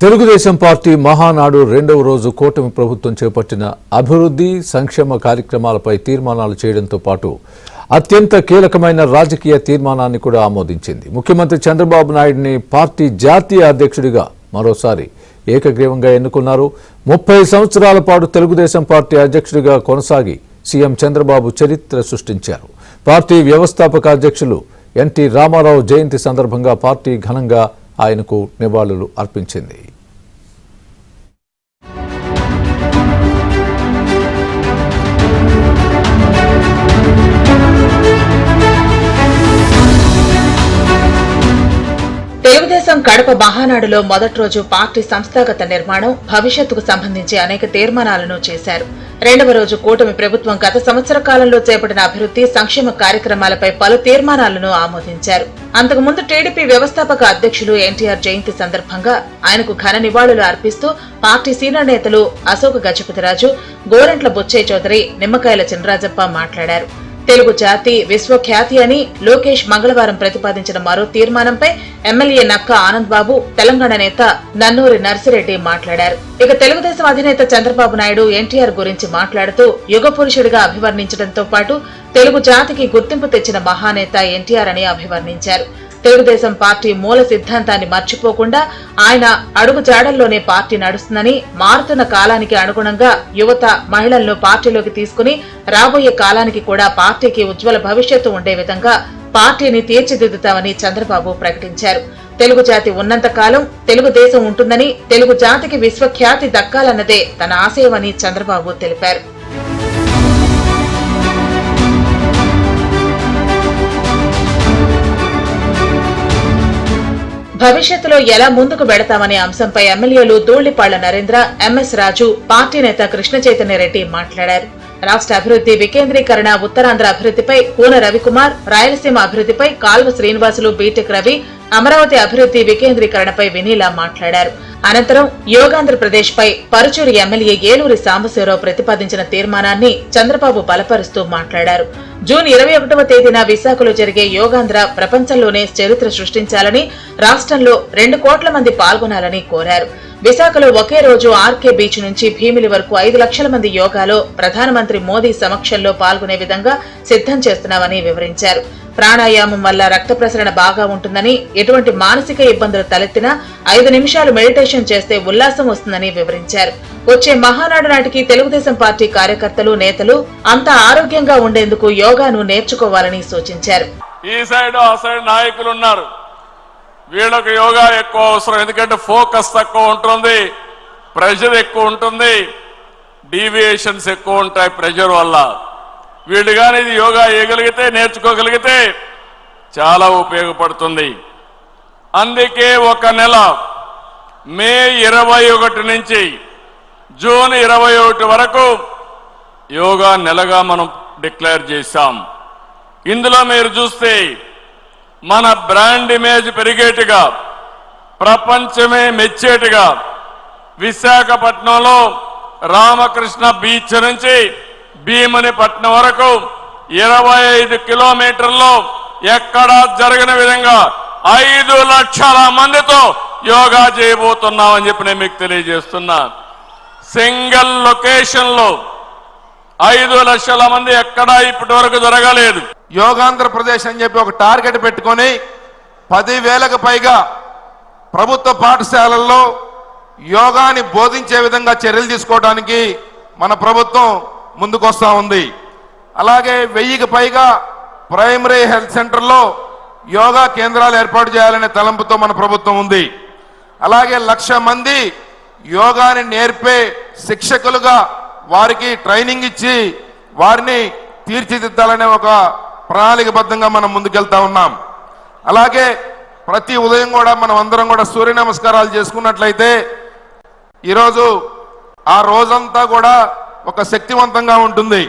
Telugu Desam party Mahanadu రెండవ రోజు కూటమి ప్రభుత్వం చేపట్టిన అభివృద్ధి సంక్షేమ కార్యక్రమాలపై తీర్మానాలు చేయడంతో పాటు అత్యంత కీలకమైన రాజకీయ తీర్మానాన్ని కూడా ఆమోదించింది. ముఖ్యమంత్రి చంద్రబాబు నాయుడిని పార్టీ జాతీయ అధ్యక్షుడిగా మరోసారి ఏకగ్రీవంగా ఎన్నుకున్నారు. 30 సంవత్సరాల పాటు తెలుగుదేశం పార్టీ అధ్యక్షుడిగా కొనసాగి సీఎం చంద్రబాబు చరిత్ర సృష్టించారు. పార్టీ వ్యవస్థాపక అధ్యక్షులు ఎన్టీ రామారావు జయంతి సందర్భంగా పార్టీ ఘనంగా ఆయనకు నివాళులు అర్పించింది. తెలుగుదేశం కడప మహానాడులో మొదటి రోజు పార్టీ సంస్థాగత నిర్మాణం, భవిష్యత్తుకు సంబంధించి అనేక తీర్మానాలను చేశారు. రెండవ రోజు కూటమి ప్రభుత్వం గత సంవత్సర కాలంలో చేపట్టిన అభివృద్ధి సంక్షేమ కార్యక్రమాలపై పలు తీర్మానాలను ఆమోదించారు. అంతకుముందు టీడీపీ వ్యవస్థాపక అధ్యక్షులు ఎన్టీఆర్ జయంతి సందర్భంగా ఆయనకు ఘన నివాళులు అర్పిస్తూ పార్టీ సీనియర్ నేతలు అశోక్ గజపతిరాజు, గోరంట్ల బుచ్చయ్య చౌదరి, నిమ్మకాయల చినరాజప్ప మాట్లాడారు. తెలుగు జాతి విశ్వఖ్యాతి అని లోకేష్ మంగళవారం ప్రతిపాదించిన మరో తీర్మానంపై ఎమ్మెల్యే నక్క ఆనంద్ బాబు, తెలంగాణ నేత నన్నూరి నర్సిరెడ్డి మాట్లాడారు. ఇక తెలుగుదేశం అధినేత చంద్రబాబు నాయుడు ఎన్టీఆర్ గురించి మాట్లాడుతూ యుగ పురుషుడిగా అభివర్ణించడంతో పాటు తెలుగు జాతికి గుర్తింపు తెచ్చిన మహానేత ఎన్టీఆర్ అని అభివర్ణించారు. తెలుగుదేశం పార్టీ మూల సిద్ధాంతాన్ని మర్చిపోకుండా ఆయన అడుగు జాడల్లోనే పార్టీ నడుస్తుందని, మారుతున్న కాలానికి అనుగుణంగా యువత, మహిళలను పార్టీలోకి తీసుకుని రాబోయే కాలానికి కూడా పార్టీకి ఉజ్వల భవిష్యత్తు ఉండే విధంగా పార్టీని తీర్చిదిద్దుతామని చంద్రబాబు ప్రకటించారు. తెలుగు జాతి ఉన్నంత కాలం తెలుగుదేశం ఉంటుందని, తెలుగు జాతికి విశ్వఖ్యాతి దక్కాలన్నదే తన ఆశయమని చంద్రబాబు తెలిపారు. భవిష్యత్తులో ఎలా ముందుకు వెడతామనే అంశంపై ఎమ్మెల్యేలు ధూళ్లిపాళ్ల నరేంద్ర, ఎంఎస్ రాజు, పార్టీ నేత కృష్ణ చైతన్యరెడ్డి మాట్లాడారు. రాష్ట్ర అభివృద్ధి వికేంద్రీకరణ, ఉత్తరాంధ్ర అభివృద్ధిపై కూన రవికుమార్, రాయలసీమ అభివృద్ధిపై కాల్వ శ్రీనివాసులు, బీటెక్ రవి, అమరావతి అభివృద్ధి వికేంద్రీకరణపై వినీలా మాట్లాడారు. అనంతరం యోగాంధ్రప్రదేశ్ పై పరుచూరు ఎమ్మెల్యే ఏలూరి సాంబశివరావు ప్రతిపాదించిన తీర్మానాన్ని చంద్రబాబు బలపరుస్తూ మాట్లాడారు. జూన్ 21వ తేదీన విశాఖలో జరిగే యోగాంధ్ర ప్రపంచంలోనే చరిత్ర సృష్టించాలని, రాష్ట్రంలో 2 కోట్ల మంది పాల్గొనాలని కోరారు. విశాఖలో ఒకే రోజు ఆర్కే బీచ్ నుంచి భీమిలి వరకు 5 లక్షల మంది యోగాలో ప్రధానమంత్రి మోదీ సమక్షంలో పాల్గొనే విధంగా సిద్ధం చేస్తున్నామని వివరించారు. ప్రాణాయామం వల్ల రక్త ప్రసరణ బాగా ఉంటుందని, ఎటువంటి మానసిక ఇబ్బందులు తలెత్తినా 5 నిమిషాలు మెడిటేషన్ చేస్తే ఉల్లాసం వస్తుందని వివరించారు. వచ్చే మహానాడు నాటికి తెలుగుదేశం పార్టీ కార్యకర్తలు, నేతలు అంతా ఆరోగ్యంగా ఉండేందుకు యోగాను నేర్చుకోవాలని సూచించారు. ఈ సైడ్ ఆ సైడ్ నాయకులు ఉన్నారు, వీళ్ళకు యోగా ఎక్కువ అవసరం. ఎందుకంటే ఫోకస్ తక్కువ ఉంటుంది, ప్రెషర్ ఎక్కువ ఉంటుంది, డీవియేషన్స్ ఎక్కువ ఉంటాయి ప్రెషర్ వల్ల. వీళ్ళు కానీ ఇది యోగా వేయగలిగితే, నేర్చుకోగలిగితే చాలా ఉపయోగపడుతుంది. అందుకే ఒక నెల మే 21 నుంచి జూన్ 21 వరకు యోగా నెలగా మనం డిక్లేర్ చేశాం. ఇందులో మీరు చూస్తే మన బ్రాండ్ ఇమేజ్ పెరిగేట్టుగా, ప్రపంచమే మెచ్చేట్టుగా విశాఖపట్నంలో రామకృష్ణ బీచ్ నుంచి భీమునిపట్నం వరకు 25 కిలోమీటర్లో ఎక్కడా జరగని విధంగా 5 లక్షల మందితో యోగా చేయబోతున్నామని చెప్పి నేను మీకు తెలియజేస్తున్నా. సింగిల్ లొకేషన్ లో 5 లక్షల మంది ఎక్కడా ఇప్పటి వరకు జరగలేదు. యోగాంధ్రప్రదేశ్ అని చెప్పి ఒక టార్గెట్ పెట్టుకొని 10,000కు పైగా ప్రభుత్వ పాఠశాలల్లో యోగాని బోధించే విధంగా చర్యలు తీసుకోవడానికి మన ప్రభుత్వం ముందుకొస్తా ఉంది. అలాగే 1000కి పైగా ప్రైమరీ హెల్త్ సెంటర్లో యోగా కేంద్రాలు ఏర్పాటు చేయాలనే తలంపుతో మన ప్రభుత్వం ఉంది. అలాగే 1,00,000 మంది యోగాని నేర్పే శిక్షకులుగా వారికి ట్రైనింగ్ ఇచ్చి వారిని తీర్చిదిద్దాలనే ఒక ప్రణాళికబద్ధంగా మనం ముందుకెళ్తా ఉన్నాం. అలాగే ప్రతి ఉదయం కూడా మనం అందరం కూడా సూర్య నమస్కారాలు చేసుకున్నట్లయితే ఈరోజు ఆ రోజంతా కూడా ఒక శక్తివంతంగా ఉంటుంది.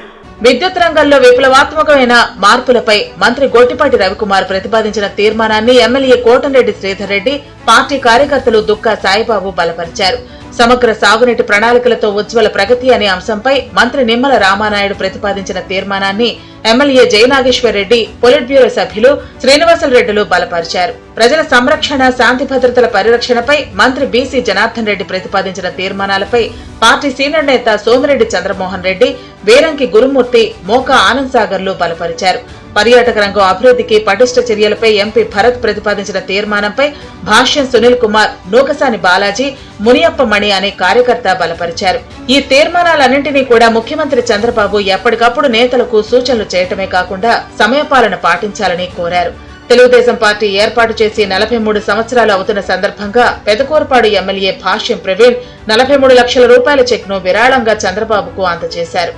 విద్యుత్ రంగంలో విప్లవాత్మకమైన మార్పులపై మంత్రి గోటిపాటి రవికుమార్ ప్రతిపాదించిన తీర్మానాన్ని ఎమ్మెల్యే కోటంరెడ్డి శ్రీధర్ రెడ్డి, పార్టీ కార్యకర్తలు దుక్కా సాయిబాబు బలపరిచారు. సమగ్ర సాగునీటి ప్రణాళికలతో ఉజ్వల ప్రగతి అనే అంశంపై మంత్రి నిమ్మల రామానాయుడు ప్రతిపాదించిన తీర్మానాన్ని MLA Jayanageswar Reddy, polit bureau సభ్యులు శ్రీనివాసులు రెడ్డిలు బలపరిచారు. ప్రజల సంరక్షణ, శాంతి భద్రతల పరిరక్షణపై మంత్రి బీసీ జనార్దన్ రెడ్డి ప్రతిపాదించిన తీర్మానాలపై పార్టీ సీనియర్ నేత సోమిరెడ్డి చంద్రమోహన్ రెడ్డి, వేరంకి గురుమూర్తి, మోకా ఆనంద్ సాగర్లు బలపరిచారు. పర్యాటక రంగం అభివృద్ధికి పటిష్ట చర్యలపై ఎంపీ భరత్ ప్రతిపాదించిన తీర్మానంపై భాష్యం సునీల్ కుమార్, నూకసాని బాలాజీ, మునియప్ప మణి అనే కార్యకర్త బలపరిచారు. ఈ తీర్మానాలన్నింటినీ కూడా ముఖ్యమంత్రి చంద్రబాబు ఎప్పటికప్పుడు నేతలకు సూచనలు చేయటమే కాకుండా సమయపాలన పాటించాలని కోరారు. తెలుగుదేశం పార్టీ ఏర్పాటు చేసి 43 సంవత్సరాలు అవుతున్న సందర్భంగా పెదకూరపాడు ఎమ్మెల్యే భాష్యం ప్రవీణ్ 43 లక్షల రూపాయల చెక్ను విరాళంగా చంద్రబాబుకు అందజేశారు.